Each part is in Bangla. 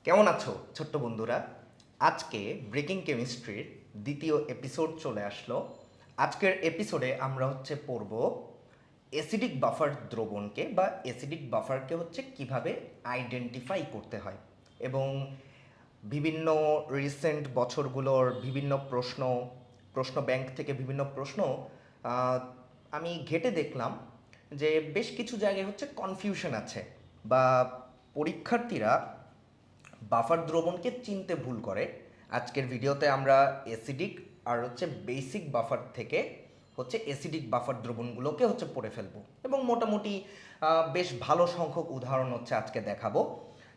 কেমন আছো ছোট্ট বন্ধুরা? আজকে ব্রেকিং কেমিস্ট্রির দ্বিতীয় এপিসোড চলে আসলো। আজকের এপিসোডে আমরা পড়ব অ্যাসিডিক বাফার দ্রবণকে বা অ্যাসিডিক বাফারকে কিভাবে আইডেন্টিফাই করতে হয় এবং বিভিন্ন রিসেন্ট বছরগুলোর বিভিন্ন প্রশ্ন ব্যাংক থেকে বিভিন্ন প্রশ্ন আহ, আমি ঘেঁটে দেখলাম যে বেশ কিছু জায়গায় কনফিউশন আছে বা পরীক্ষার্থীরা বাফার দ্রবণকে চিনতে ভুল করে। আজকের ভিডিওতে আমরা অ্যাসিডিক আর বেসিক বাফার থেকে অ্যাসিডিক বাফার দ্রবণগুলোকে পড়ে ফেলবো এবং মোটামুটি বেশ ভালো সংখ্যক উদাহরণ আজকে দেখাবো।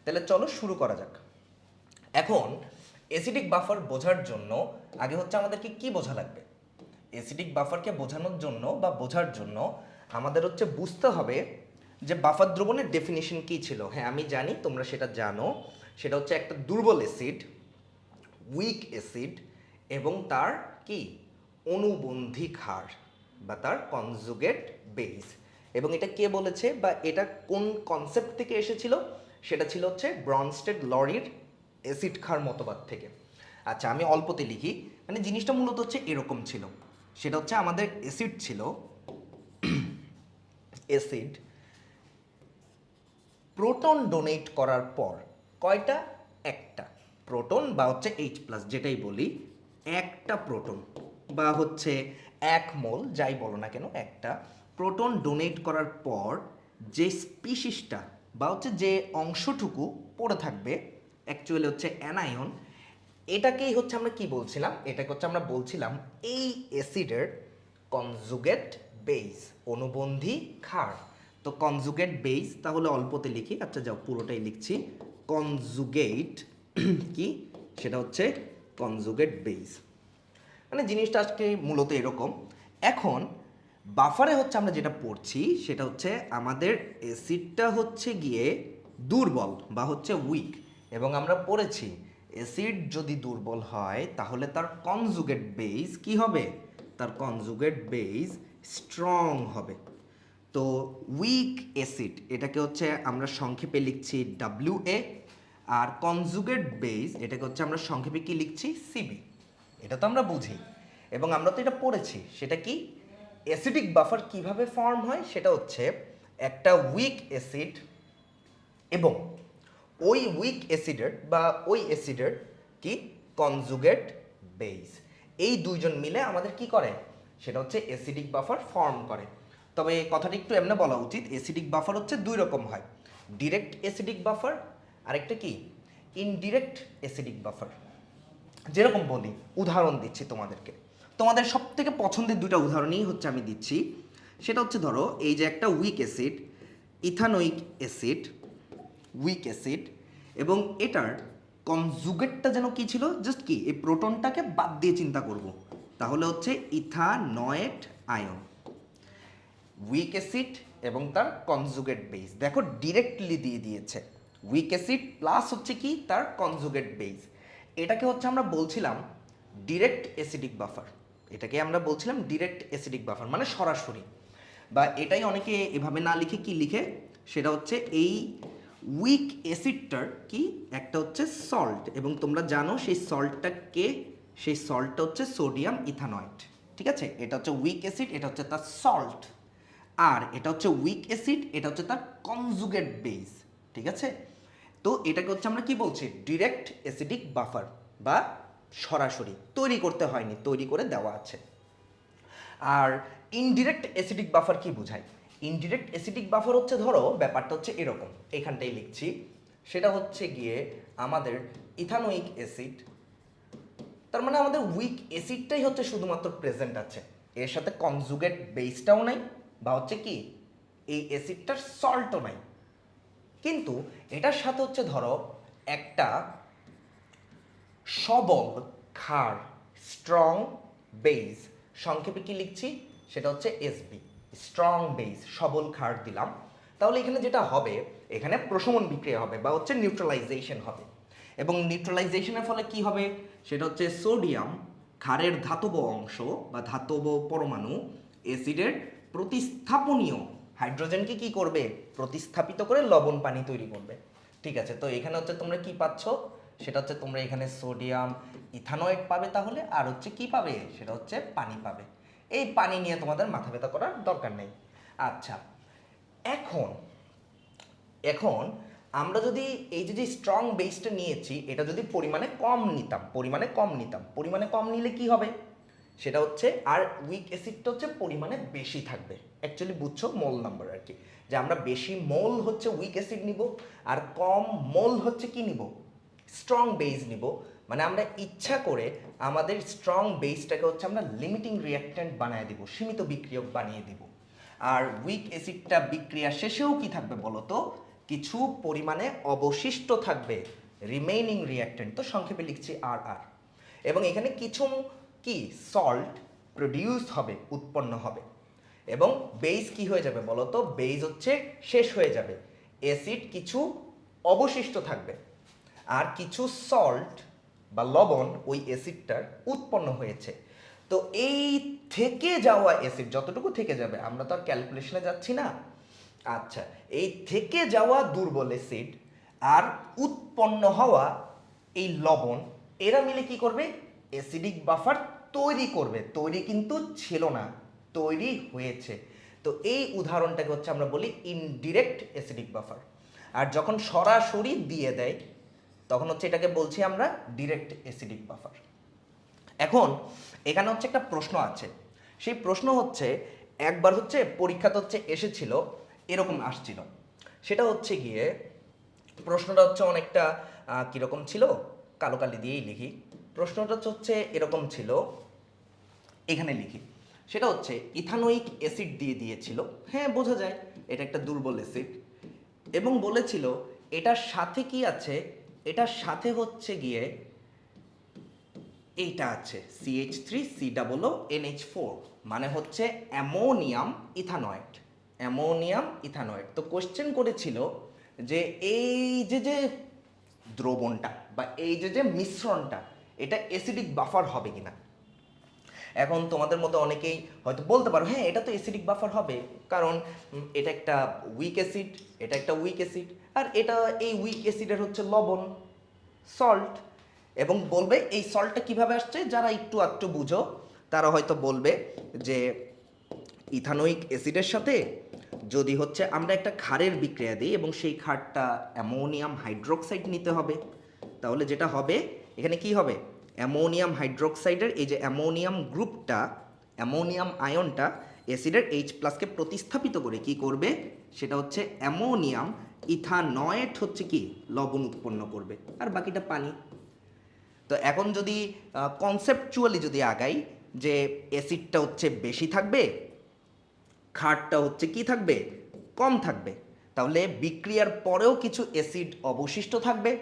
তাহলে চলো শুরু করা যাক। এখন অ্যাসিডিক বাফার বোঝার জন্য আগে আমাদেরকে কি বোঝা লাগবে? অ্যাসিডিক বাফারকে বোঝানোর জন্য বা বোঝার জন্য আমাদের বুঝতে হবে যে বাফার দ্রবণের ডেফিনিশন কি ছিল। হ্যাঁ, আমি জানি তোমরা সেটা জানো। সেটা একটা দুর্বল অ্যাসিড, উইক অ্যাসিড এবং তার কি অনুবন্ধী ক্ষার বা তার কনজুগেট বেস। এবং এটা কে বলেছে বা এটা কোন কনসেপ্ট থেকে এসেছিল? সেটা ছিল ব্রনস্টেড লরির অ্যাসিড ক্ষার মতবাদ থেকে। আচ্ছা, আমি অল্পতে লিখি। মানে জিনিসটা মূলত এরকম ছিল। সেটা আমাদের অ্যাসিড ছিল, অ্যাসিড প্রোটন ডোনেট করার পর কয়টা? একটা প্রোটন বা এইচ প্লাস যেটাই বলি, একটা প্রোটন বা এক মোল যাই বলো না কেন, একটা প্রোটন ডোনেট করার পর যে স্পিসিসটা বা যে অংশটুকু পড়ে থাকবে অ্যাকচুয়ালি অ্যানায়ন, এটাকেই আমরা কি বলছিলাম? এটাকে আমরা বলছিলাম এই অ্যাসিডের কনজুগেট বেস, অনুবন্ধী ক্ষার। তো কনজুগেট বেস তাহলে অল্পতে লিখি। আচ্ছা যাও, পুরোটাই লিখছি। কনজুগেট কি? সেটা কনজুগেট বেস। মানে জিনিসটা আজকে মূলত এরকম। এখন বাফারে আমরা যেটা পড়ছি সেটা আমাদের অ্যাসিডটা গিয়ে দুর্বল বা উইক। এবং আমরা পড়েছি অ্যাসিড যদি দুর্বল হয় তাহলে তার কনজুগেট বেস কি হবে? তার কনজুগেট বেস স্ট্রং হবে। তো উইক অ্যাসিড এটাকে আমরা সংক্ষেপে লিখছি WA, আর কনজুগেট বেস এটাকে আমরা সংক্ষেপে কি লিখছি? CB। এটা তো আমরা বুঝি এবং আমরা তো এটা পড়েছি। সেটা কি? অ্যাসিডিক বাফার কিভাবে ফর্ম হয়? সেটা একটা উইক অ্যাসিড এবং ওই উইক অ্যাসিডের বা ওই অ্যাসিডের কি কনজুগেট বেস, এই দুইজন মিলে আমাদের কি করে? সেটা অ্যাসিডিক বাফার ফর্ম করে। তবে কথাটা একটু এমনি বলা উচিত, অ্যাসিডিক বাফার দুই রকম হয়। ডিরেক্ট অ্যাসিডিক বাফার, আরেকটা কি ইনডিরেক্ট অ্যাসিডিক বাফার। যেরকম বলি, উদাহরণ দিচ্ছি তোমাদেরকে। তোমাদের সব থেকে পছন্দের দুইটা উদাহরণই আমি দিচ্ছি। সেটা ধরো এই যে একটা week acid, ethanoic acid, weak acid, এবং এটার কনজুগেটটা যেন কি ছিল? জাস্ট কি এই প্রোটনটাকে বাদ দিয়ে চিন্তা করব, তাহলে ইথানয়েট আয়ন। উইক অ্যাসিড এবং তার কনজুগেট বেস দেখো ডিরেক্টলি দিয়ে দিয়েছে। উইক অ্যাসিড প্লাস কি তার কনজুগেট বেস। এটাকে আমরা বলছিলাম ডিরেক্ট অ্যাসিডিক বাফার। এটাকে আমরা বলছিলাম ডিরেক্ট অ্যাসিডিক বাফার, মানে সরাসরি। বা এটাই অনেকে এভাবে না লিখে কি লিখে? সেটা এই উইক অ্যাসিডটার কি একটা সল্ট, এবং তোমরা জানো সেই সল্টটা কে? সেই সল্টটা সোডিয়াম ইথানয়েট। ঠিক আছে, এটা উইক অ্যাসিড, এটা তার সল্ট। আর এটা উইক অ্যাসিড, এটা তার কনজুগেট বেস। ঠিক আছে, তো এটাকে আমরা কি বলছি? ডিরেক্ট অ্যাসিডিক বাফার বা সরাসরি, তৈরি করতে হয়নি, তৈরি করে দেওয়া আছে। আর ইনডিরেক্ট অ্যাসিডিক বাফার কি বোঝায়? ইনডিরেক্ট অ্যাসিডিক বাফার ধরো ব্যাপারটা এরকম, এখানটাই লিখছি। সেটা গিয়ে আমাদের ইথানোইক অ্যাসিড, তার মানে আমাদের উইক অ্যাসিডটাই শুধুমাত্র প্রেজেন্ট আছে, এর সাথে কনজুগেট বেসটাও নাই বা কি এই অ্যাসিডটার সল্টও নাই। কিন্তু এটার সাথে ধরো একটা সবল ক্ষার, স্ট্রং বেস, সংক্ষেপে কি লিখছি? সেটা SB, স্ট্রং বেস, সবল ক্ষার দিলাম। তাহলে এখানে যেটা হবে, এখানে প্রশমন বিক্রিয়া হবে বা নিউট্রালাইজেশন হবে। এবং নিউট্রালাইজেশনের ফলে কি হবে? সেটা সোডিয়াম, ক্ষারের ধাতব অংশ বা ধাতব পরমাণু অ্যাসিডের প্রতিস্থাপনীয় হাইড্রোজেনকে কি করবে? প্রতিস্থাপিত করে লবণ পানি তৈরি করবে। ঠিক আছে, তো এখানে হচ্ছে তোমরা কি পাচ্ছ, সেটা হচ্ছে তোমরা এখানে সোডিয়াম ইথানয়েড পাবে, তাহলে আর হচ্ছে কি পাবে, সেটা হচ্ছে পানি পাবে। এই পানি নিয়ে তোমাদের মাথা ব্যথা করার দরকার নেই। আচ্ছা, এখন এখন আমরা যদি এই যে স্ট্রং বেসটা নিয়েছি, এটা যদি পরিমাণে কম নিলে কি হবে, সেটা হচ্ছে আর উইক অ্যাসিডটা হচ্ছে পরিমাণে বেশি থাকবে। অ্যাকচুয়ালি বুঝছো, মোল নাম্বার আর কি, যে আমরা বেশি মোল হচ্ছে উইক অ্যাসিড নিব, আর কম মোল হচ্ছে কি নিব, স্ট্রং বেস নিব। মানে আমরা ইচ্ছা করে আমাদের স্ট্রং বেসটাকে হচ্ছে আমরা লিমিটিং রিঅ্যাক্ট্যান্ট বানিয়ে দিব, সীমিত বিক্রিয়ক বানিয়ে দিব। আর উইক অ্যাসিডটা বিক্রিয়া শেষেও কি থাকবে বলো তো, কিছু পরিমাণে অবশিষ্ট থাকবে, রিমেইনিং রিঅ্যাক্ট্যান্ট, তো সংক্ষেপে লিখছি আর আর। এবং এখানে কিছু কি সল্ট প্রডিউস হবে, উৎপন্ন হবে, এবং বেস কি হয়ে যাবে বলো তো, বেস হচ্ছে শেষ হয়ে যাবে, অ্যাসিড কিছু অবশিষ্ট থাকবে, আর কিছু সল্ট বা লবণ ওই অ্যাসিডটার উৎপন্ন হয়েছে। তো এই থেকে যাওয়া অ্যাসিড যতটুকু থেকে যাবে, আমরা তো আর ক্যালকুলেশনে যাচ্ছি না। আচ্ছা, এই থেকে যাওয়া দুর্বল অ্যাসিড আর উৎপন্ন হওয়া এই লবণ, এরা মিলে কি করবে, অ্যাসিডিক বাফার তৈরি করবে। তৈরি কিন্তু ছিল না, তৈরি হয়েছে। তো এই উদাহরণটাকে হচ্ছে আমরা বলি ইনডিরেক্ট অ্যাসিডিক বাফার। আর যখন সরাসরি দিয়ে দেয়, তখন হচ্ছে এটাকে বলছি আমরা ডিরেক্ট অ্যাসিডিক বাফার। এখন এখানে হচ্ছে একটা প্রশ্ন আছে, সেই প্রশ্ন হচ্ছে একবার হচ্ছে পরীক্ষাতে হচ্ছে এসেছিল, এরকম আসছিল, সেটা হচ্ছে গিয়ে প্রশ্নটা হচ্ছে অনেকটা কীরকম ছিল, কালো কালি দিয়েই লিখি, প্রশ্নটা হচ্ছে এরকম ছিল, এখানে লিখি, সেটা হচ্ছে ইথানোয়িক অ্যাসিড দিয়ে দিয়েছিল, হ্যাঁ বোঝা যায় এটা একটা দুর্বল অ্যাসিড, এবং বলেছিল এটার সাথে কি আছে, এটার সাথে হচ্ছে গিয়ে এইটা আছে CH3COONH4, মানে হচ্ছে অ্যামোনিয়াম ইথানয়েড। তো কোশ্চেন করেছিল যে এই যে দ্রবণটা বা এই যে মিশ্রণটা, এটা অ্যাসিডিক বাফার হবে কিনা। এখন তোমাদের মতো অনেকেই হয়তো বলতে পারো হ্যাঁ এটা তো অ্যাসিডিক বাফার হবে, কারণ এটা একটা উইক অ্যাসিড, আর এটা এই উইক অ্যাসিডের হচ্ছে লবণ, সল্ট, এবং বলবে এই সল্টটা কিভাবে আসছে, যারা একটু আধটু বুঝো তারা হয়তো বলবে যে ইথানোয়িক অ্যাসিডের সাথে যদি হচ্ছে আমরা একটা ক্ষারের বিক্রিয়া দিই এবং সেই ক্ষারটা অ্যামোনিয়াম হাইড্রোক্সাইড নিতে হবে, তাহলে যেটা হবে এখানে কি হবে, অ্যামোনিয়াম হাইড্রোক্সাইডের এই যে অ্যামোনিয়াম গ্রুপটা, অ্যামোনিয়াম আয়নটা অ্যাসিডের H+কে প্রতিস্থাপিত করে কি করবে, সেটা হচ্ছে অ্যামোনিয়াম ইথানয়েট হচ্ছে কি লবণ উৎপন্ন করবে, আর বাকিটা পানি। তো এখন যদি কনসেপচুয়ালি যদি আগাই, যে অ্যাসিডটা হচ্ছে বেশি থাকবে, ক্ষারটা হচ্ছে কি থাকবে, কম থাকবে, তাহলে বিক্রিয়ার পরেও কিছু অ্যাসিড অবশিষ্ট থাকবে,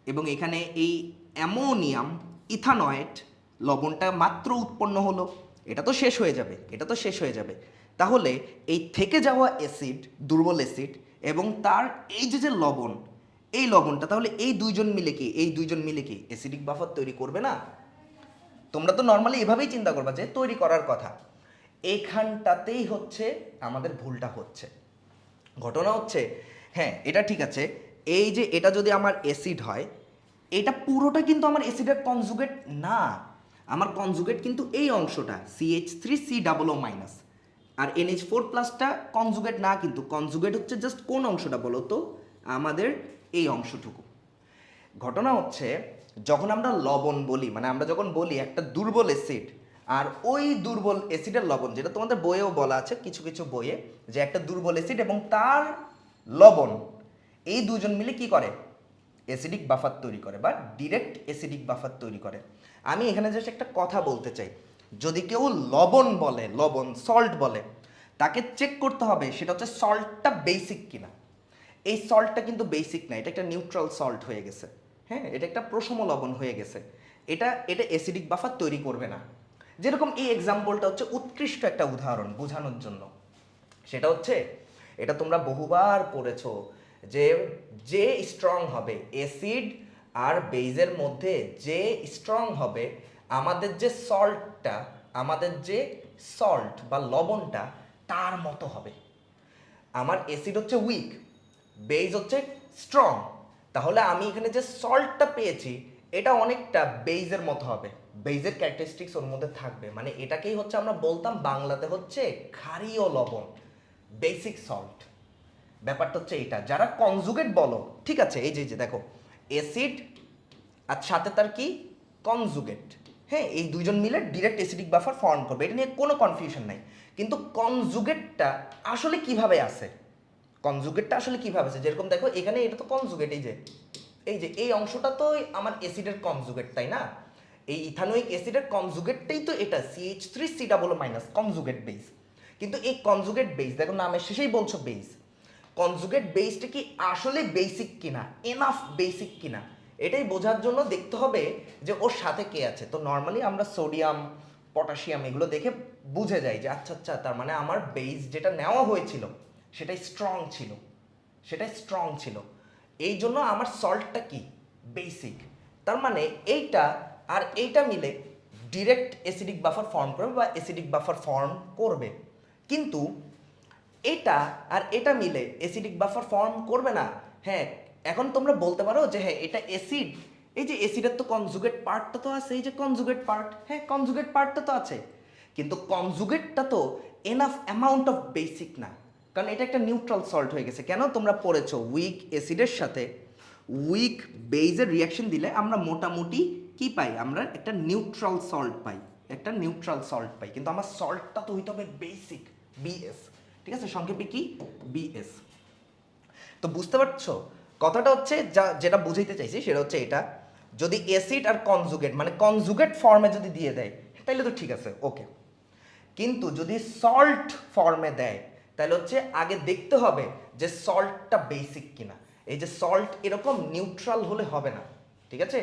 এবং এখানে এই অ্যামোনিয়াম ইথানয়েট লবণটা মাত্র উৎপন্ন হলো, এটা তো শেষ হয়ে যাবে। তাহলে এই থেকে যাওয়া অ্যাসিড, দুর্বল অ্যাসিড, এবং তার এই যে লবণ, এই লবণটা, তাহলে এই দুইজন মিলে কি অ্যাসিডিক বাফার তৈরি করবে না। তোমরা তো নর্মালি এভাবেই চিন্তা করবা যে তৈরি করার কথা, এইখানটাতেই হচ্ছে আমাদের ভুলটা হচ্ছে। ঘটনা হচ্ছে হ্যাঁ এটা ঠিক আছে, এই যে এটা যদি আমার অ্যাসিড হয়, এটা পুরোটা কিন্তু আমার অ্যাসিডের কনজুগেট না, আমার কনজুগেট কিন্তু এই অংশটা CH3COO-, আর NH4+টা কনজুগেট না, কিন্তু কনজুগেট হচ্ছে জাস্ট কোন অংশটা বলো তো, আমাদের এই অংশটুকু। ঘটনা হচ্ছে যখন আমরা লবণ বলি, মানে আমরা যখন বলি একটা দুর্বল অ্যাসিড, আর ওই দুর্বল অ্যাসিডের লবণ, যেটা তোমাদের বইয়েও বলা আছে কিছু কিছু বইয়ে, যে একটা দুর্বল অ্যাসিড এবং তার লবণ, এই দুজন মিলে কি করে, অ্যাসিডিক বাফার তৈরি করে বা ডিরেক্ট অ্যাসিডিক বাফার তৈরি করে। আমি এখানে জাস্ট একটা কথা বলতে চাই, যদি কেউ লবণ বলে, সল্ট বলে, তাকে চেক করতে হবে সেটা হচ্ছে সল্টটা বেসিক কিনা। এই সল্টটা কিন্তু বেসিক না, এটা একটা নিউট্রাল সল্ট হয়ে গেছে, হ্যাঁ এটা একটা প্রশম লবণ হয়ে গেছে, এটা অ্যাসিডিক বাফার তৈরি করবে না। যেরকম এই এক্সাম্পলটা হচ্ছে উৎকৃষ্ট একটা উদাহরণ বোঝানোর জন্য, সেটা হচ্ছে এটা তোমরা বহুবার পড়েছো, যে স্ট্রং হবে অ্যাসিড আর বেজের মধ্যে, যে স্ট্রং হবে, আমাদের যে সল্ট বা লবণটা তার মতো হবে। আমার অ্যাসিড হচ্ছে উইক, বেজ হচ্ছে স্ট্রং, তাহলে আমি এখানে যে সল্টটা পেয়েছি এটা অনেকটা বেইজের মতো হবে, বেইজের ক্যারেক্টারিস্টিক্স ওর মধ্যে থাকবে, মানে এটাকেই হচ্ছে আমরা বলতাম বাংলাতে হচ্ছে ক্ষারীয় লবণ, বেসিক সল্ট। ব্যাপারটা হচ্ছে এটা, যারা কনজুগেট বলো ঠিক আছে, এই যে দেখো অ্যাসিড আর সাথে তার কি কনজুগেট, হ্যাঁ এই দুইজন মিলে ডিরেক্ট অ্যাসিডিক বাফার ফর্ম করবে, এটা নিয়ে কোনো কনফিউশন নাই। কিন্তু কনজুগেটটা আসলে কিভাবে আসে, কনজুগেটটা আসলে কিভাবে আছে, যেরকম দেখো এখানে এটা তো কনজুগেট, এই যে এই অংশটা তো আমার অ্যাসিডের কনজুগেট তাই না, এই ইথানোয়িক অ্যাসিডের কনজুগেটটাই তো এটা CH3C double minus conjugate base. কিন্তু এই কনজুগেট বেস দেখো নামের শেষেই বলছো বেস, কনজুগেট বেসটা কি আসলে বেসিক কিনা, এনাফ বেসিক কিনা, এটাই বোঝার জন্য দেখতে হবে যে ওর সাথে কে আছে। তো নর্মালি আমরা সোডিয়াম পটাশিয়াম এগুলো দেখে বুঝে যাই যে আচ্ছা আচ্ছা তার মানে আমার বেস যেটা নেওয়া হয়েছিল সেটাই স্ট্রং ছিল, সেটাই স্ট্রং ছিল, এই জন্য আমার সল্টটা কি বেসিক। তার মানে এইটা আর এইটা মিলে ডিরেক্ট অ্যাসিডিক বাফার ফর্ম করবে বা অ্যাসিডিক বাফার ফর্ম করবে, কিন্তু এটা আর এটা মিলে অ্যাসিডিক বাফার ফর্ম করবে না। হ্যাঁ এখন তোমরা বলতে পারো যে হ্যাঁ এটা অ্যাসিড, এই যে অ্যাসিডের তো কনজুগেট পার্টটা তো আছে, এই যে কনজুগেট পার্ট, হ্যাঁ কনজুগেট পার্টটা তো আছে, কিন্তু কনজুগেটটা তো এনাফ অ্যামাউন্ট অফ বেসিক না, কারণ এটা একটা নিউট্রাল সল্ট হয়ে গেছে। কেন তোমরা পড়েছো উইক অ্যাসিডের সাথে উইক বেজের রিয়াকশন দিলে আমরা মোটামুটি কি পাই, আমরা একটা নিউট্রাল সল্ট পাই, একটা নিউট্রাল সল্ট পাই, কিন্তু আমার সল্টটা তো হইতে হবে বেসিক, বিএস, ঠিক আছে সংক্ষেপে কি বিএস। তো বুঝতে পারছো কথাটা হচ্ছে যেটা বুঝাইতে চাইছি সেটা হচ্ছে এটা, যদি অ্যাসিড আর কনজুগেট মানে কনজুগেট ফর্মে যদি দিয়ে দেয় তাহলে তো ঠিক আছে ওকে, কিন্তু যদি সল্ট ফর্মে দেয় তাহলে হচ্ছে আগে দেখতে হবে যে সল্টটা বেসিক কিনা, এই যে সল্ট এরকম নিউট্রাল হলে হবে না, ঠিক আছে।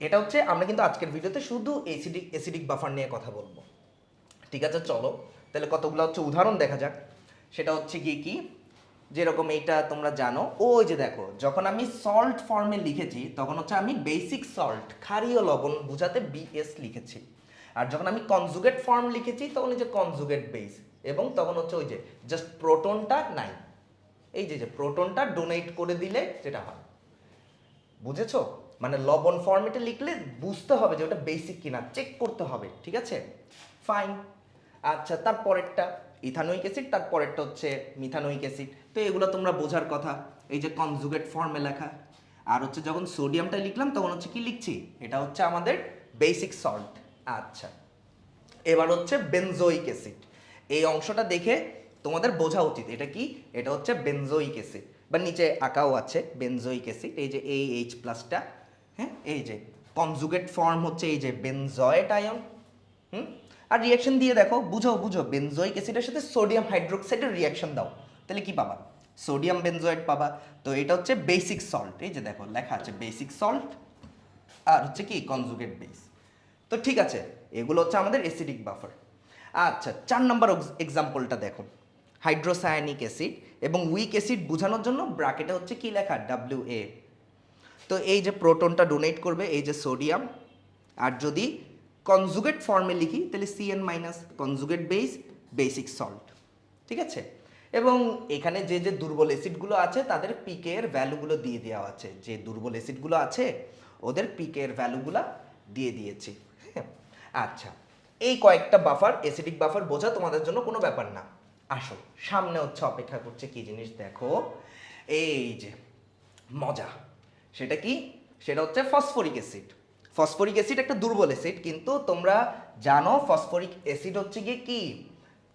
এটা হচ্ছে আমরা কিন্তু আজকের ভিডিওতে শুধু অ্যাসিডিক বাফার নিয়ে কথা বলবো, ঠিক আছে। চলো তাহলে কতগুলো হচ্ছে উদাহরণ দেখা যাক। সেটা হচ্ছে কি যেরকম এইটা তোমরা জানো, ওই যে দেখো যখন আমি সল্ট ফর্মে লিখেছি তখন হচ্ছে আমি বেসিক সল্ট ক্ষারীয় লবণ বোঝাতে বিএস লিখেছি, আর যখন আমি কনজুগেট ফর্ম লিখেছি তখন এই যে কনজুগেট বেস, এবং তখন হচ্ছে ওই যে জাস্ট প্রোটনটা নাই, এই যে প্রোটনটা ডোনেট করে দিলে যেটা হয়, বুঝেছো। মানে লবণ ফর্মেটে লিখলে বুঝতে হবে যে ওটা বেসিক কিনা, চেক করতে হবে, ঠিক আছে ফাইন। আচ্ছা তারপরেরটা ইথানোয়িক অ্যাসিড, তারপরেরটা হচ্ছে মিথানোয়িক অ্যাসিড, তো এগুলো তোমরা বোঝার কথা, এই যে কনজুগেট ফর্মে লেখা। আর হচ্ছে যখন সোডিয়ামটা লিখলাম তখন হচ্ছে কি লিখছি, এটা হচ্ছে আমাদের বেসিক সল্ট। আচ্ছা এবার হচ্ছে বেনজোইক অ্যাসিড, এই অংশটা দেখে তোমাদের বোঝা উচিত এটা কি, এটা হচ্ছে বেনজোইক অ্যাসিড, বা নিচে আঁকাও আছে বেনজোইক অ্যাসিড, এই যে এই এইচ প্লাসটা, হ্যাঁ এই যে কনজুগেট ফর্ম হচ্ছে এই যে বেনজয়েট আয়ন, আর রিয়াকশন দিয়ে দেখো, বুঝো বেনজোইক অ্যাসিডের সাথে সোডিয়াম হাইড্রোক্সাইডের রিয়াকশন দাও, তাহলে কি পাবা, সোডিয়াম বেনজয়েট পাবা। তো এটা হচ্ছে বেসিক সল্ট, এই যে দেখো লেখা আছে বেসিক সল্ট, আর হচ্ছে কি কনজুগেট বেস। তো ঠিক আছে এগুলো হচ্ছে আমাদের অ্যাসিডিক বাফার। আচ্ছা 4 নম্বর এক্সাম্পলটা দেখো, হাইড্রোসায়ানিক অ্যাসিড এবং উইক অ্যাসিড বোঝানোর জন্য ব্র্যাকেটে হচ্ছে কি লেখা WA। তো এই যে প্রোটনটা ডোনেট করবে এই যে সোডিয়াম, আর যদি কনজুগেট ফর্মে লিখি তাহলে CN minus conjugate base basic salt, ঠিক আছে। এবং এখানে যে যে দুর্বল অ্যাসিডগুলো আছে তাদের পিকে এর ভ্যালুগুলো দিয়ে দেওয়া আছে, যে দুর্বল অ্যাসিডগুলো আছে ওদের পিকে এর ভ্যালুগুলো দিয়ে দিয়েছি, হ্যাঁ। আচ্ছা এই কয়েকটা বাফার অ্যাসিডিক বাফার বোঝা তোমাদের জন্য কোনো ব্যাপার না। আসো সামনে হচ্ছে অপেক্ষা করছে কি জিনিস দেখো, এই যে মজা, সেটা কি, সেটা হচ্ছে ফসফরিক অ্যাসিড। ফসফরিক অ্যাসিড একটা দুর্বল অ্যাসিড, কিন্তু তোমরা জানো ফসফরিক অ্যাসিড হচ্ছে গিয়ে কি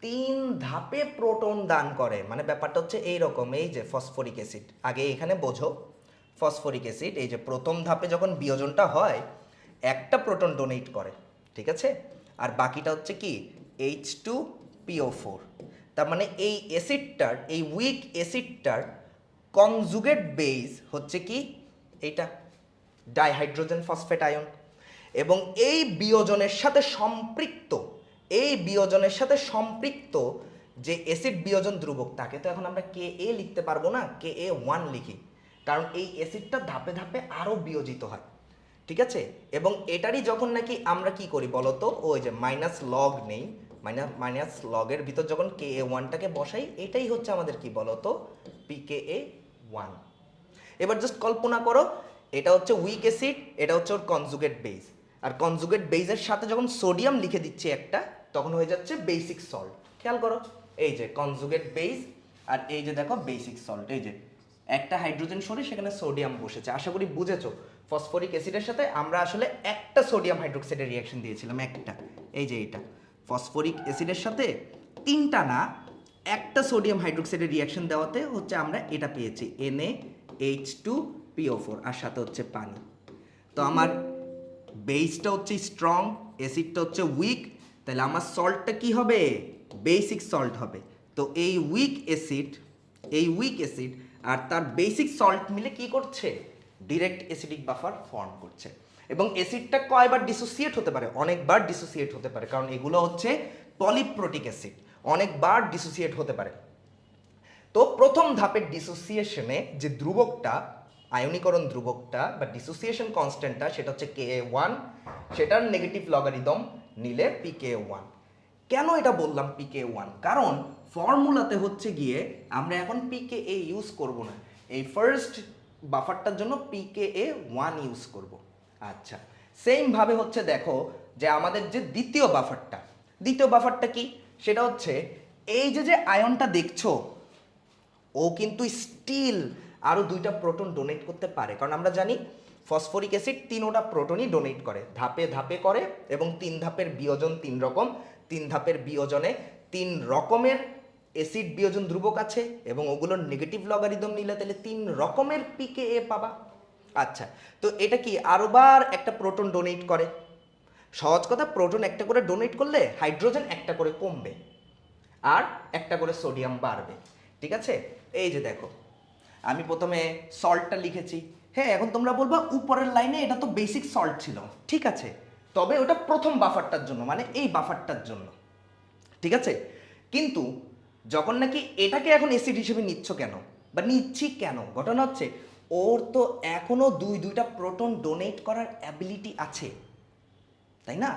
3 ধাপে প্রোটন দান করে, মানে ব্যাপারটা হচ্ছে এইরকম, এই যে ফসফরিক অ্যাসিড আগে এখানে বোঝো, ফসফরিক অ্যাসিড এই যে প্রথম ধাপে যখন বিয়োজনটা হয় একটা প্রোটন ডোনেট করে, ঠিক আছে, আর বাকিটা হচ্ছে কি H2PO4। তার মানে এই অ্যাসিডটার, এই উইক অ্যাসিডটার কনজুগেট বেস হচ্ছে কি এইটা ডাইহাইড্রোজেন ফসফেট আয়ন, এবং এই বিয়োজনের সাথে সম্পৃক্ত, এই বিয়োজনের সাথে সম্পৃক্ত যে অ্যাসিড বিয়োজন ধ্রুবক তাকে তো এখন আমরা Ka লিখতে পারবো না, Ka1 লিখি, কারণ এই অ্যাসিডটা ধাপে ধাপে আরও বিয়োজিত হয়, ঠিক আছে। এবং এটারই যখন নাকি আমরা কি করি বলতো, ওই যে মাইনাস লগ নেই, মাইনাস লগের ভিতর যখন Ka1টাকে বসাই, এটাই হচ্ছে আমাদের কি বলতো PKA1। এবার জাস্ট কল্পনা করো এটা হচ্ছে উইক অ্যাসিড, এটা হচ্ছে ওর কনজুগেট বেস, আর কনজুগেট বেসের সাথে যখন সোডিয়াম লিখে দিচ্ছি একটা, তখন হয়ে যাচ্ছে বেসিক সল্ট। খেয়াল করো এই যে কনজুগেট বেস, আর এই যে দেখো বেসিক সল্ট, এই যে একটা হাইড্রোজেন সরে সেখানে সোডিয়াম বসেছে। আশা করি বুঝেছো ফসফরিক অ্যাসিডের সাথে আমরা আসলে একটা সোডিয়াম হাইড্রোক্সাইডের রিয়াকশন দিয়েছিলাম, একটা, এই যে এটা ফসফরিক অ্যাসিডের সাথে তিনটা না একটা সোডিয়াম হাইড্রোক্সাইডের রিয়াকশন দেওয়াতে হচ্ছে আমরা এটা পেয়েছি NaH2PO4, আর সাথে হচ্ছে পানি। তো আমার বেসটা হচ্ছে স্ট্রং, অ্যাসিডটা হচ্ছে উইক, তাহলে আমার সল্টটা কি হবে? বেসিক সল্ট হবে। তো এই উইক অ্যাসিড আর তার বেসিক সল্ট মিলে কি করছে? ডিরেক্ট অ্যাসিডিক বাফার ফর্ম করছে। এবং অ্যাসিডটা কয়বার ডিসোসিয়েট হতে পারে? অনেকবার ডিসোসিয়েট হতে পারে, কারণ এগুলো হচ্ছে পলিপ্রোটিক অ্যাসিড, অনেকবার ডিসোসিয়েট হতে পারে। তো প্রথম ধাপের ডিসোসিয়েশনে যে ধ্রুবকটা, আয়নীকরণ ধ্রুবকটা বা ডিসোসিয়েশন কনস্ট্যান্টটা, সেটা হচ্ছে Ka1, সেটার নেগেটিভ লগারিদম নিলে pKa1। কেন এটা বললাম pKa1? কারণ ফর্মুলাতে হচ্ছে গিয়ে আমরা এখন pKa ইউজ করব না, এই ফার্স্ট বাফারটার জন্য pKa1 ইউজ করব। আচ্ছা, সেম ভাবে হচ্ছে দেখো যে আমাদের যে দ্বিতীয় বাফারটা কি? সেটা হচ্ছে এই যে আয়নটা দেখছো, ও কিন্তু স্টিল আরও 2টা প্রোটন ডোনেট করতে পারে, কারণ আমরা জানি ফসফরিক অ্যাসিড 3টা প্রোটনই ডোনেট করে, ধাপে ধাপে করে, এবং 3 ধাপের বিয়োজন 3 রকম, 3 ধাপের বিয়োজনে 3 রকমের অ্যাসিড বিয়োজন ধ্রুবক আছে, এবং ওগুলোর নেগেটিভ লগারিদম নিলে তাহলে 3 রকমের pKa পাবা। আচ্ছা, তো এটা কি আরোবার একটা প্রোটন ডোনেট করে? সহজ কথা, প্রোটন একটা করে ডোনেট করলে হাইড্রোজেন একটা করে কমবে আর একটা করে সোডিয়াম বাড়বে। ঠিক আছে, এই যে দেখো আমি প্রথমে সল্টটা লিখেছি। হ্যাঁ, এখন তোমরা বলবা উপরের লাইনে এটা তো বেসিক সল্ট ছিল, ঠিক আছে, তবে ওটা প্রথম বাফারটার জন্য, মানে এই বাফারটার জন্য, ঠিক আছে। কিন্তু যখন নাকি এটাকে এখন অ্যাসিড হিসেবে নিচ্ছ কেন, বা নিচ্ছি কেন? ঘটনা হচ্ছে ওর তো এখনো দুইটা প্রোটন ডোনেট করার অ্যাবিলিটি আছে, তাই না?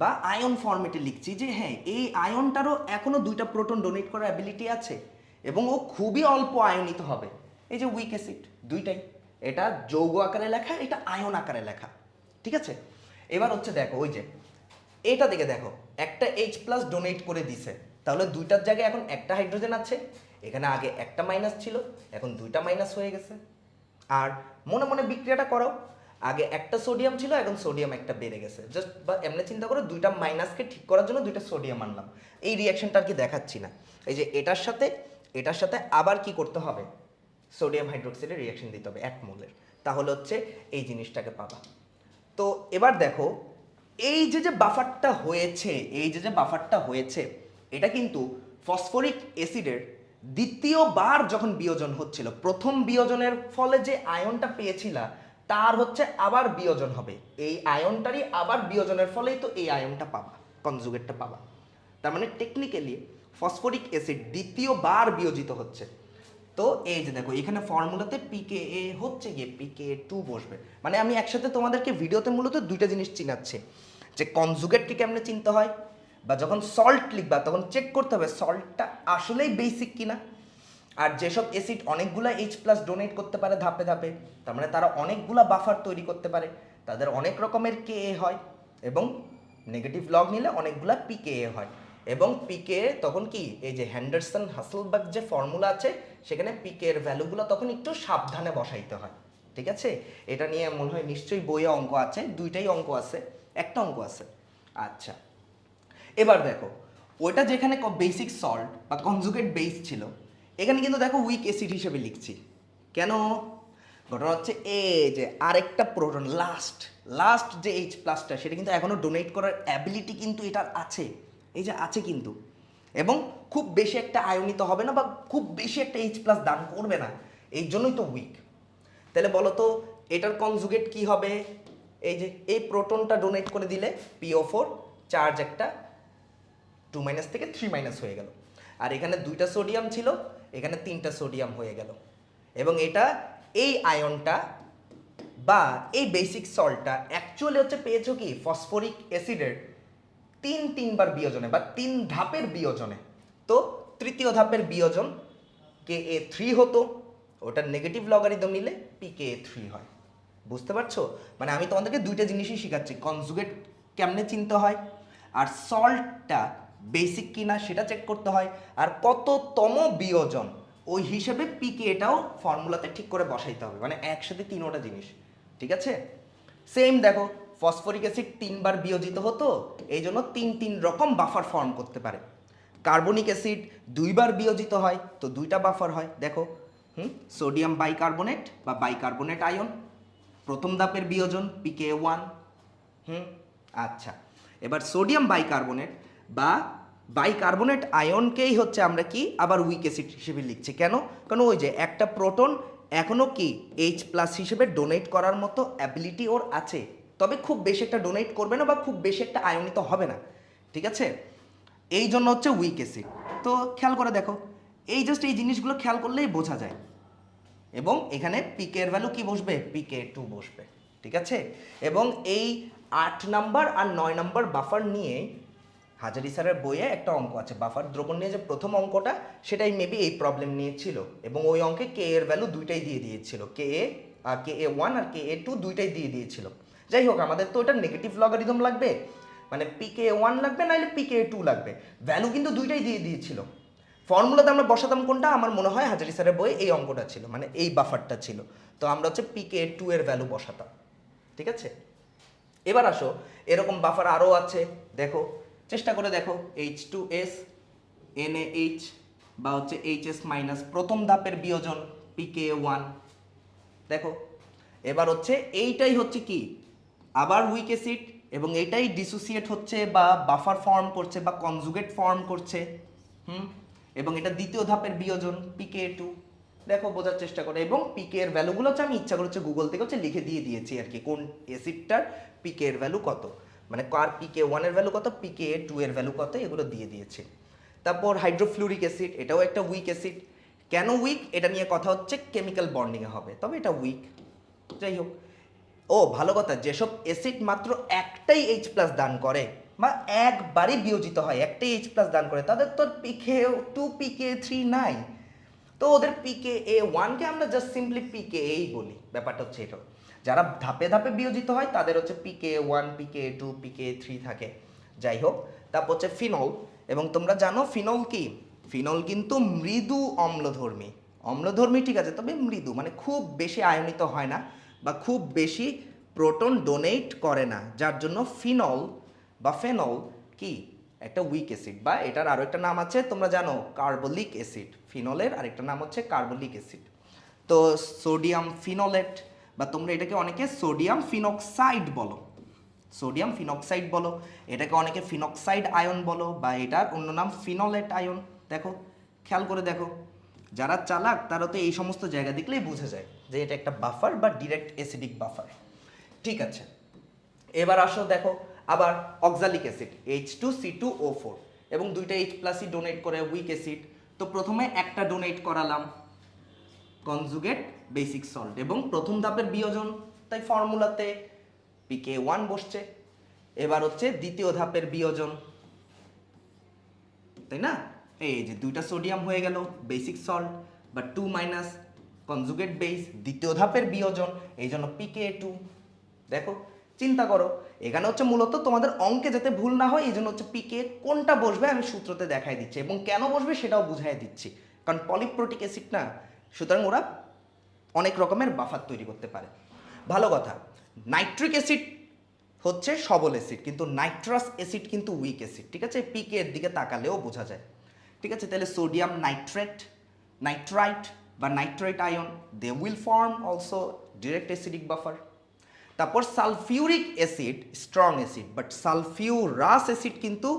বা আয়ন ফরম্যাটে লিখছি যে হ্যাঁ, এই আয়নটারও এখনো 2টা প্রোটন ডোনেট করার অ্যাবিলিটি আছে, এবং ও খুবই অল্প আয়নিত হবে। এই যে উইক অ্যাসিড, দুইটাই, এটা যৌগ আকারে লেখা, এটা আয়ন আকারে লেখা, ঠিক আছে। এবার হচ্ছে দেখো ওই যে এটা দিকে দেখো, একটা H+ ডোনেট করে দিছে, তাহলে 2টার জায়গায় এখন একটা হাইড্রোজেন আছে, এখানে আগে একটা মাইনাস ছিল, এখন 2টা মাইনাস হয়ে গেছে। আর মনে মনে বিক্রিয়াটা করো, আগে একটা সোডিয়াম ছিল, এখন সোডিয়াম একটা বেড়ে গেছে, জাস্ট বা এমনি চিন্তা করো 2টা মাইনাসকে ঠিক করার জন্য 2টা সোডিয়াম আনলাম। এই রিয়াকশনটা আর কি দেখাচ্ছি না, এই যে এটার সাথে আবার কি করতে হবে? সোডিয়াম হাইড্রোক্সাইডের রিয়াকশন দিতে হবে 1 মোলের, তাহলে হচ্ছে এই জিনিসটাকে পাবা। তো এবার দেখো এই যে বাফারটা হয়েছে, এটা কিন্তু ফসফরিক অ্যাসিডের দ্বিতীয়বার যখন বিয়োজন হচ্ছিল, প্রথম বিয়োজনের ফলে যে আয়নটা পেয়েছিলা তার হচ্ছে আবার বিয়োজন হবে, এই আয়নটারই আবার বিয়োজনের ফলেই তো এই আয়নটা পাবা, কনজুগেটটা পাবা। তার মানে টেকনিক্যালি ফসফরিক অ্যাসিড দ্বিতীয়বার বিয়োজিত হচ্ছে। তো এই যে দেখো এখানে ফর্মুলাতে pKa হচ্ছে গিয়ে pKa2 বসবে, মানে আমি একসাথে তোমাদেরকে ভিডিওতে মূলত 2টা জিনিস চিনাচ্ছি, যে কনজুগেটকে কেমনে চিনতে হয়, বা যখন সল্ট লিখবা তখন চেক করতে হবে সল্টটা আসলেই বেসিক কিনা। আর যেসব অ্যাসিড অনেকগুলা H+ ডোনেট করতে পারে ধাপে ধাপে, তার মানে তারা অনেকগুলা বাফার তৈরি করতে পারে, তাদের অনেক রকমের Ka হয়, এবং নেগেটিভ লগ নিলে অনেকগুলা pKa হয়। এবং pKa তখন কি, এই যে হ্যান্ডারসন হাসেলবার্গ যে ফর্মুলা আছে, সেখানে pKa এর ভ্যালুগুলো তখন একটু সাবধানে বসাইতে হয়, ঠিক আছে। এটা নিয়ে মনে হয় নিশ্চয়ই বইয়ে অঙ্ক আছে, 2টাই অঙ্ক আছে, একটা অঙ্ক আছে। আচ্ছা, এবার দেখো ওইটা যেখানে বেসিক সল্ট বা কনজুগেট বেস ছিল, এখানে কিন্তু দেখো উইক অ্যাসিড হিসেবে লিখছি কেন? ঘটনা হচ্ছে এই যে আরেকটা প্রোটন লাস্ট যে H+টা, সেটা কিন্তু এখনো ডোনেট করার অ্যাবিলিটি কিন্তু এটার আছে, এই যে আছে কিন্তু, এবং খুব বেশি একটা আয়নিত হবে না, বা খুব বেশি একটা H+ দান করবে না, এই জন্যই তো উইক। তাহলে বলো তো এটার কনজুগেট কি হবে? এই যে এই প্রোটনটা ডোনেট করে দিলে PO4, চার্জ একটা 2- থেকে 3- হয়ে গেল, আর এখানে 2টা সোডিয়াম ছিল, এখানে 3টা সোডিয়াম হয়ে গেল, এবং এটা এই আয়নটা বা এই বেসিক সল্টটা অ্যাকচুয়ালি হচ্ছে পেয়েছো কি ফসফরিক অ্যাসিডের 3বার বিয়োজনে, বা 3 ধাপের বিয়োজনে। তো তৃতীয় ধাপের বিয়োজন Ka3 হতো, ওটার নেগেটিভ লগারিদম নিলে pKa3 হয়। বুঝতে পারছো? মানে আমি তোমাদেরকে দুইটা জিনিসই শেখাচ্ছি, কনজুগেট কেমনে চিনতে হয়, আর সল্টটা বেসিক কিনা সেটা চেক করতে হয়, আর কততম বিয়োজন ওই হিসেবে পিকেটাও ফর্মুলাতে ঠিক করে বসাইতে হবে, মানে একসাথে তিনোটা জিনিস। ঠিক আছে? সেম দেখো, ফসফরিক অ্যাসিড 3 বার বিয়োজিত হতো, এই জন্য 3 রকম বাফার ফর্ম করতে পারে। কার্বনিক অ্যাসিড 2 বার বিয়োজিত হয়, তো 2টা বাফার হয়। দেখো, সোডিয়াম বাইকার্বনেট বা বাইকার্বনেট আয়ন, প্রথম ধাপের বিয়োজন pKa1। আচ্ছা, এবার সোডিয়াম বাইকার্বনেট বা বাইকার্বনেট আয়নকেই হচ্ছে আমরা কি আবার উইক অ্যাসিড হিসেবে লিখছি। কেন? কারণ ওই যে একটা প্রোটন এখনও কি H+ হিসেবে ডোনেট করার মতো অ্যাবিলিটি ওর আছে, তবে খুব বেশি একটা ডোনেট করবে না বা খুব বেশি একটা আয়নিত হবে না। ঠিক আছে? এই জন্য হচ্ছে উইক অ্যাসিড। তো খেয়াল করে দেখো, এই জাস্ট এই জিনিসগুলো খেয়াল করলেই বোঝা যায়। এবং এখানে পিকে এর ভ্যালু কি বসবে? pK2 বসবে। ঠিক আছে? এবং এই 8 নাম্বার আর 9 নাম্বার বাফার নিয়ে হাজারি স্যারের বইয়ে একটা অঙ্ক আছে, বাফার দ্রবণ নিয়ে যে প্রথম অঙ্কটা, সেটাই মেবি এই প্রবলেম নিয়ে ছিল, এবং ওই অঙ্কে কে এর ভ্যালু দুইটাই দিয়ে দিয়েছিল, Ka1 আর Ka2 দুইটাই দিয়ে দিয়েছিল। যাই হোক, আমাদের তো ওটা নেগেটিভ লগারিদম লাগবে, মানে pK1 লাগবে নাহলে pK2 লাগবে, ভ্যালু কিন্তু দুইটাই দিয়ে দিয়েছিল। ফর্মুলাতে আমরা বসাতাম কোনটা? আমার মনে হয় হাজারি স্যারের বইয়ে এই অঙ্কটা ছিল, মানে এই বাফারটা ছিল, তো আমরা হচ্ছে pK2 এর ভ্যালু বসাতাম। ঠিক আছে? এবার আসো, এরকম বাফার আরও আছে, দেখো, চেষ্টা করে দেখো, H2S NaH বা হচ্ছে HS মাইনাস, প্রথম ধাপের বিয়োজন pKa1। দেখো, এবার হচ্ছে এইটাই হচ্ছে কি আবার উইক অ্যাসিড, এবং এটাই ডিসোসিয়েট হচ্ছে বা বাফার ফর্ম করছে বা কনজুগেট ফর্ম করছে। এবং এটা দ্বিতীয় ধাপের বিয়োজন pKa2। দেখো, বোঝার চেষ্টা করে, এবং পিকে এর ভ্যালুগুলো হচ্ছে আমি ইচ্ছা করছে গুগল থেকে হচ্ছে লিখে দিয়ে দিয়েছি আর কি, কোন অ্যাসিডটার পিকে এর ভ্যালু কত, মানে কার pK1 এর ভ্যালু কত, pKa2 এর ভ্যালু কত, এগুলো দিয়ে দিয়েছে। তারপর হাইড্রোফ্লুরিক অ্যাসিড, এটাও একটা উইক অ্যাসিড। কেন উইক এটা নিয়ে কথা হচ্ছে, কেমিক্যাল বন্ডিংয়ে হবে, তবে এটা উইক। যাই হোক, ও ভালো কথা, যেসব অ্যাসিড মাত্র একটাই H+ দান করে বা একবারই বিয়োজিত হয়, একটাই H+ দান করে, তাদের তো pK2 pK3 নাই, তো ওদের pKa1কে আমরা জাস্ট সিম্পলি pKaই বলি। ব্যাপারটা হচ্ছে এটা। যারা ধাপে ধাপে বিয়োজিত হয় তাদের হচ্ছে pKa1 pKa2 pK3 থাকে। যাই হোক, তারপর হচ্ছে ফিনল, এবং তোমরা জানো ফিনল কি, ফিনল কিন্তু মৃদু অম্লধর্মী। অম্লধর্মী ঠিক আছে, তবে মৃদু, মানে খুব বেশি আয়নিত হয় না বা খুব বেশি প্রোটন ডোনেট করে না, যার জন্য ফিনল বা ফেনল কি একটা উইক অ্যাসিড, বা এটার আরও একটা নাম আছে তোমরা জানো, কার্বলিক অ্যাসিড। ফিনলের আরেকটা নাম হচ্ছে কার্বলিক অ্যাসিড। তো সোডিয়াম ফিনলেট, বা তোমরা এটাকে অনেকে সোডিয়াম ফিনক্সাইড বলো, সোডিয়াম ফিনক্সাইড বলো, এটাকে অনেকে ফিনক্সাইড আয়ন বলো, বা এটার অন্য নাম ফিনলেট আয়ন। দেখো, খেয়াল করে দেখো, যারা চালাক তারা তো এই সমস্ত জায়গা দেখলেই বুঝে যায় যে এটা একটা বাফার বা ডিরেক্ট অ্যাসিডিক বাফার। ঠিক আছে, এবার আসো দেখো, আবার অক্সালিক অ্যাসিড H2C2O4, এবং দুইটা H+ই ডোনেট করে উইক অ্যাসিড। তো প্রথমে একটা ডোনেট করালাম কনজুগেট বেসিক সল্ট, এবং প্রথম ধাপের বিয়োজন, তাই ফর্মুলাতে pK1 বসছে। এবার হচ্ছে দ্বিতীয় ধাপের বিয়োজন, তাই না? এই যে দুইটা সোডিয়াম হয়ে গেল বেসিক সল্ট বা 2- কনজুগেট বেস, দ্বিতীয় ধাপের বিয়োজন, এই জন্য pK2। দেখো, চিন্তা করো, এখানে হচ্ছে মূলত তোমাদের অঙ্কে যাতে ভুল না হয় এই জন্য হচ্ছে পিকে কোনটা বসবে আমি সূত্রতে দেখাই দিচ্ছি, এবং কেন বসবে সেটাও বুঝাই দিচ্ছি, কারণ পলিপ্রোটিক অ্যাসিড না, সুতরাং ওরা অনেক রকমের বাফার তৈরি করতে পারে। ভালো কথা, নাইট্রিক অ্যাসিড হচ্ছে সবল অ্যাসিড, কিন্তু নাইট্রাস অ্যাসিড কিন্তু উইক অ্যাসিড। ঠিক আছে? পিকে এর দিকে তাকালেও বোঝা যায়। ঠিক আছে, তাহলে সোডিয়াম নাইট্রেট, নাইট্রাইট বা nitrate ion, they will form also direct acidic buffer. তারপর sulphuric acid strong acid, but sulphurous acid কিন্তু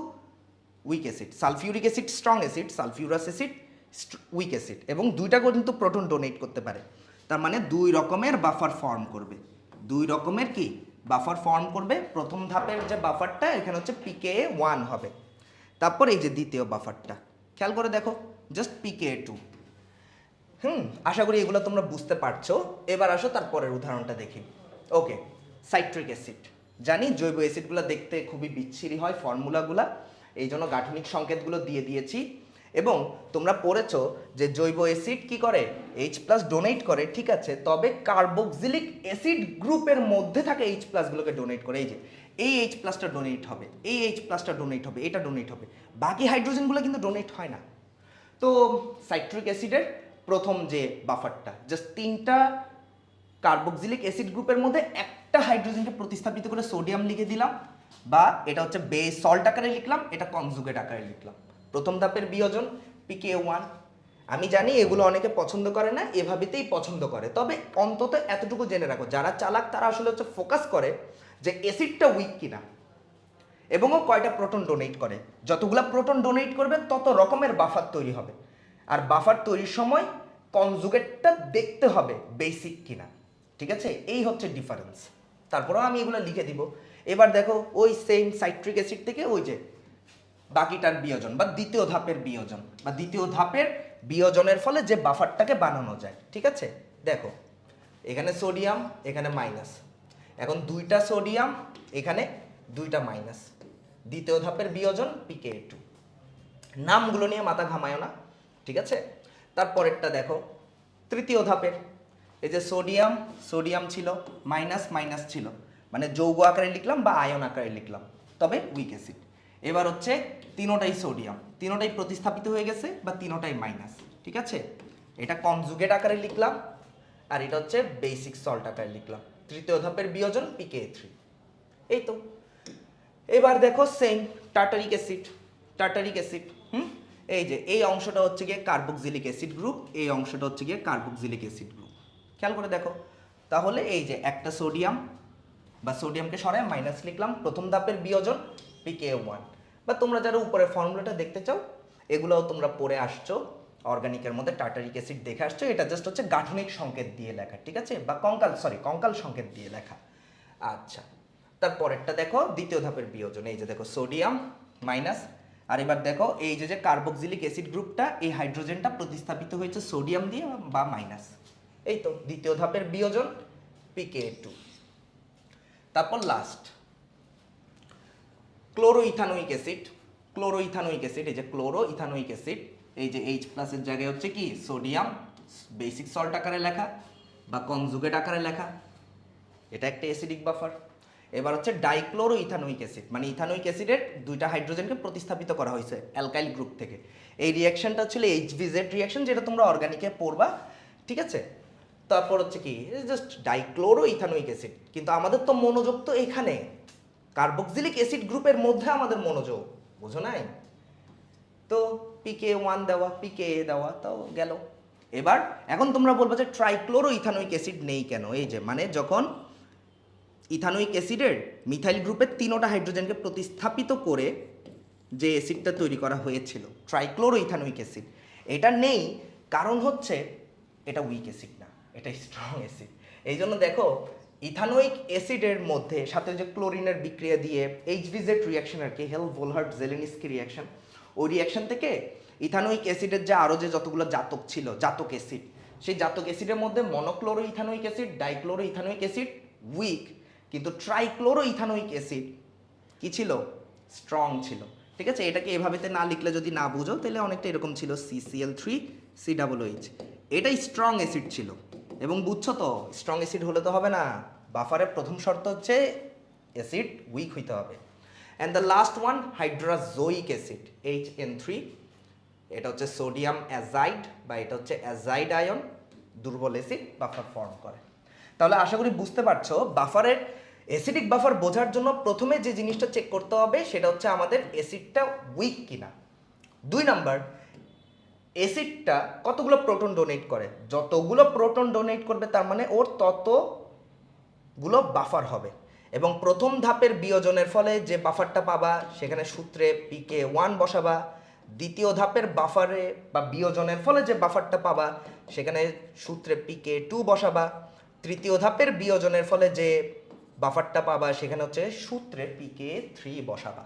weak acid. Sulphuric acid strong acid, sulphurous acid weak acid, এবং দুইটা কিন্তু প্রোটন ডোনেট করতে পারে, তার মানে দুই রকমের বাফার ফর্ম করবে। দুই রকমের কি বাফার ফর্ম করবে। প্রথম ধাপের যে বাফারটা এখানে হচ্ছে pKa1 হবে, তারপর এই যে দ্বিতীয় বাফারটা খেয়াল করে দেখো, জাস্ট pKa2। আশা করি এগুলো তোমরা বুঝতে পারছো। এবার আসো তারপরের উদাহরণটা দেখি। ওকে, সাইট্রিক অ্যাসিড, জানি জৈব অ্যাসিডগুলো দেখতে খুবই বিচ্ছিরি হয় ফর্মুলাগুলা, এই জন্য গাঠনিক সংকেতগুলো দিয়ে দিয়েছি। এবং তোমরা পড়েছো যে জৈব অ্যাসিড কি করে H+ ডোনেট করে, ঠিক আছে, তবে কার্বক্সিলিক অ্যাসিড গ্রুপের মধ্যে থাকে H+ গুলোকে ডোনেট করে। এই যে এই H+টা ডোনেট হবে, এই H+টা ডোনেট হবে, এটা ডোনেট হবে, বাকি হাইড্রোজেনগুলো কিন্তু ডোনেট হয় না। তো সাইট্রিক অ্যাসিডের প্রথম যে বাফারটা জাস্ট 3টা কার্বক্সিলিক অ্যাসিড গ্রুপের মধ্যে একটা হাইড্রোজেনকে প্রতিস্থাপিত করে সোডিয়াম লিখে দিলাম, বা এটা হচ্ছে বেস সল্ট আকারে লিখলাম, এটা কনজুগেট আকারে লিখলাম। প্রথম ধাপের বিয়োজন pK1। আমি জানি এগুলো অনেকে পছন্দ করে না, এভাবেতেই পছন্দ করে, তবে অন্তত এতটুকু জেনে রাখো যারা চালাক তারা আসলে হচ্ছে ফোকাস করে যে অ্যাসিডটা উইক কিনা এবং ও কয়টা প্রোটন ডোনেট করে। যতগুলা প্রোটন ডোনেট করবে তত রকমের বাফার তৈরি হবে, আর বাফার তৈরির সময় কনজুগেটটা দেখতে হবে বেসিক কিনা, ঠিক আছে, এই হচ্ছে ডিফারেন্স। তারপরেও আমি এগুলো লিখে দিব। এবার দেখো ওই সেম সাইট্রিক অ্যাসিড থেকে ওই যে বাকিটার বিয়োজন বা দ্বিতীয় ধাপের বিয়োজন বা দ্বিতীয় ধাপের বিয়োজনের ফলে যে বাফারটাকে বানানো যায়, ঠিক আছে। দেখো এখানে সোডিয়াম, এখানে মাইনাস, এখন 2টা সোডিয়াম, এখানে 2টা মাইনাস, দ্বিতীয় ধাপের বিয়োজন pK2। নামগুলো নিয়ে মাথা ঘামায় না, ঠিক আছে। তারপরেরটা দেখো তৃতীয় ধাপের, এই যে সোডিয়াম সোডিয়াম ছিল, মাইনাস মাইনাস ছিল, মানে যৌগ আকারে লিখলাম বা আয়ন আকারে লিখলাম, তবে উইক অ্যাসিড। এবার হচ্ছে তিনোটাই সোডিয়াম, তিনোটাই প্রতিস্থাপিত হয়ে গেছে বা তিনোটাই মাইনাস, ঠিক আছে, এটা কনজুগেট আকারে লিখলাম, আর এটা হচ্ছে বেসিক সল্ট আকারে লিখলাম। তৃতীয় ধাপের বিয়োজন pK3। এই তো। এবার দেখো same tartaric acid, tartaric acid, এই যে এই অংশটা হচ্ছে গিয়ে কার্বক্সিলিক অ্যাসিড গ্রুপ, এই অংশটা হচ্ছে গিয়ে কার্বক্সিলিক অ্যাসিড গ্রুপ। খেয়াল করে দেখো তাহলে এই যে একটা সোডিয়াম বা সোডিয়ামকে সরায় মাইনাস লিখলাম, প্রথম ধাপের বিয়োজন pK1। বা তোমরা যারা উপরে ফর্মুলাটা দেখতে চাও এগুলোও তোমরা পড়ে আসছো, অর্গানিকের মধ্যে টার্টারিক অ্যাসিড দেখে আসছো, এটা জাস্ট হচ্ছে গাঠনিক সংকেত দিয়ে লেখা, ঠিক আছে, বা কঙ্কাল সংকেত দিয়ে লেখা। আচ্ছা, তারপরেরটা দেখো দ্বিতীয় ধাপের বিয়োজন, এই যে দেখো সোডিয়াম মাইনাস, আর এবার দেখো এই যে কার্বক্সিলিক অ্যাসিড গ্রুপটা, এই হাইড্রোজেনটা প্রতিস্থাপিত হয়েছে সোডিয়াম দিয়ে বা মাইনাস। এই তো দ্বিতীয় ধাপের বিয়োজন pK2। তারপর লাস্ট ক্লোরোইথানোইক অ্যাসিড, ক্লোরোইথানোইক অ্যাসিড, এই যে ক্লোরোইথানোইক অ্যাসিড, এই যে H+ এর জায়গায় হচ্ছে কি সোডিয়াম, বেসিক সল্ট আকারে লেখা বা কনজুগেট আকারে লেখা, এটা একটা অ্যাসিডিক বাফার। এবার হচ্ছে ডাইক্লোরোইথানোইক অ্যাসিড, মানে ইথানোইক অ্যাসিডের 2টা হাইড্রোজেনকে প্রতিস্থাপিত করা হয়েছে অ্যালকাইল গ্রুপ থেকে। এই রিঅ্যাকশনটা ছিল HVZ রিঅ্যাকশন, যেটা তোমরা অর্গানিকে পড়বা, ঠিক আছে। তারপর হচ্ছে কি জাস্ট ডাইক্লোরোইথানোইক অ্যাসিড, কিন্তু আমাদের তো মনোযোগ তো এখানে কার্বক্সিলিক অ্যাসিড গ্রুপের মধ্যে আমাদের মনোযোগ, বুঝো নাই? তো pK1 দেওয়া, pKa দেওয়া, তাও গেল। এবার এখন তোমরা বলবো যে ট্রাইক্লোরোইথানোইক অ্যাসিড নেই কেন? এই যে মানে যখন ইথানোইক অ্যাসিডের মিথাইল গ্রুপের 3টা হাইড্রোজেনকে প্রতিস্থাপিত করে যে অ্যাসিডটা তৈরি করা হয়েছিল ট্রাইক্লোরোইথানোইক অ্যাসিড, এটা নেই কারণ হচ্ছে এটা উইক অ্যাসিড না, এটা স্ট্রং অ্যাসিড। এই জন্য দেখো ইথানোইক অ্যাসিডের মধ্যে সাথে যে ক্লোরিনের বিক্রিয়া দিয়ে HVZ রিঅ্যাকশন আর কি, হেল-ভোলহার্ট-জেলেনিস্কি রিঅ্যাকশন, ওই রিঅ্যাকশন থেকে ইথানোইক অ্যাসিডের যে আরও যে যতগুলো জাতক ছিল, জাতক অ্যাসিড, সেই জাতক অ্যাসিডের মধ্যে monochloro ethanoic acid, dichloro ethanoic acid weak, কিন্তু ট্রাইক্লোরো ইথানোইক অ্যাসিড কি ছিল? স্ট্রং ছিল, ঠিক আছে। এটাকে এভাবেতে না লিখলে যদি না বুঝো তাহলে অনেকটা এরকম ছিল CCl3COOH, এটাই স্ট্রং অ্যাসিড ছিল। এবং বুঝছো তো স্ট্রং অ্যাসিড হলে তো হবে না, বাফারের প্রথম শর্ত হচ্ছে অ্যাসিড উইক হইতে হবে। And the last one হাইড্রাজোইক acid HN3, এটা হচ্ছে সোডিয়াম অ্যাজাইড বা এটা হচ্ছে অ্যাজাইড আয়ন, দুর্বল অ্যাসিড বাফার ফর্ম করে। তাহলে আশা করি বুঝতে পারছো বাফারের অ্যাসিডিক বাফার বোঝার জন্য প্রথমে যে জিনিসটা চেক করতে হবে সেটা হচ্ছে আমাদের অ্যাসিডটা উইক কিনা। 2 নাম্বার, অ্যাসিডটা কতগুলো প্রোটন ডোনেট করে, যতগুলো প্রোটন ডোনেট করবে তার মানে ওর ততগুলো বাফার হবে। এবং প্রথম ধাপের বিয়োজনের ফলে যে বাফারটা পাবা সেখানে সূত্রে pK1 বসাবা, দ্বিতীয় ধাপের বাফারে বা বিয়োজনের ফলে যে বাফারটা পাবা সেখানে সূত্রে pK2 বসাবা, তৃতীয় ধাপের বিয়োজনের ফলে যে বাফারটা পাবা সেখানে হচ্ছে সূত্রে pK3 বসাবা।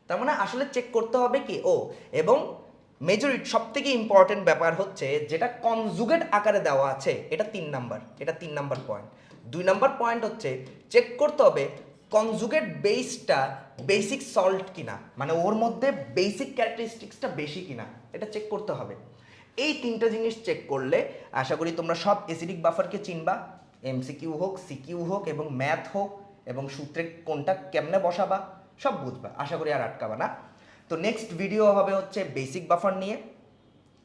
তার মানে আসলে চেক করতে হবে কি এবং মেজরিটি সবথেকে ইম্পর্টেন্ট ব্যাপার হচ্ছে যেটা কনজুগেট আকারে দেওয়া আছে, এটা 3 নাম্বার, এটা 3 নাম্বার পয়েন্ট। 2 নাম্বার পয়েন্ট হচ্ছে চেক করতে হবে কনজুগেট বেসটা বেসিক সল্ট কিনা, মানে ওর মধ্যে বেসিক ক্যারেক্টারিস্টিক্সটা বেশি কিনা এটা চেক করতে হবে। এই তিনটা জিনিস চেক করলে আশা করি তোমরা সব অ্যাসিডিক বাফারকে চিনবা, এমসিকিউ হোক, সিকিউ হোক এবং ম্যাথ হোক, এবং সূত্রে কোনটা কেমনে বসাবা সব বুঝবা। আশা করি আর আটকাবা না। তো নেক্সট ভিডিও হবে হচ্ছে বেসিক বাফার নিয়ে,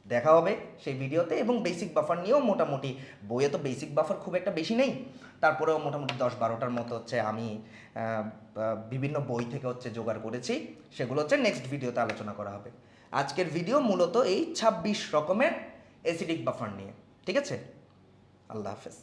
দেখা হবে সেই ভিডিওতে। এবং বেসিক বাফার নিয়েও মোটামুটি বইয়ে তো বেসিক বাফার খুব একটা বেশি নেই, তারপরেও মোটামুটি 10-12টার মতো হচ্ছে আমি বিভিন্ন বই থেকে হচ্ছে জোগাড় করেছি, সেগুলো হচ্ছে নেক্সট ভিডিওতে আলোচনা করা হবে। আজকের ভিডিও মূলত এই 26 রকমের অ্যাসিডিক বাফার নিয়ে। ঠিক আছে, আল্লাহ হাফেজ।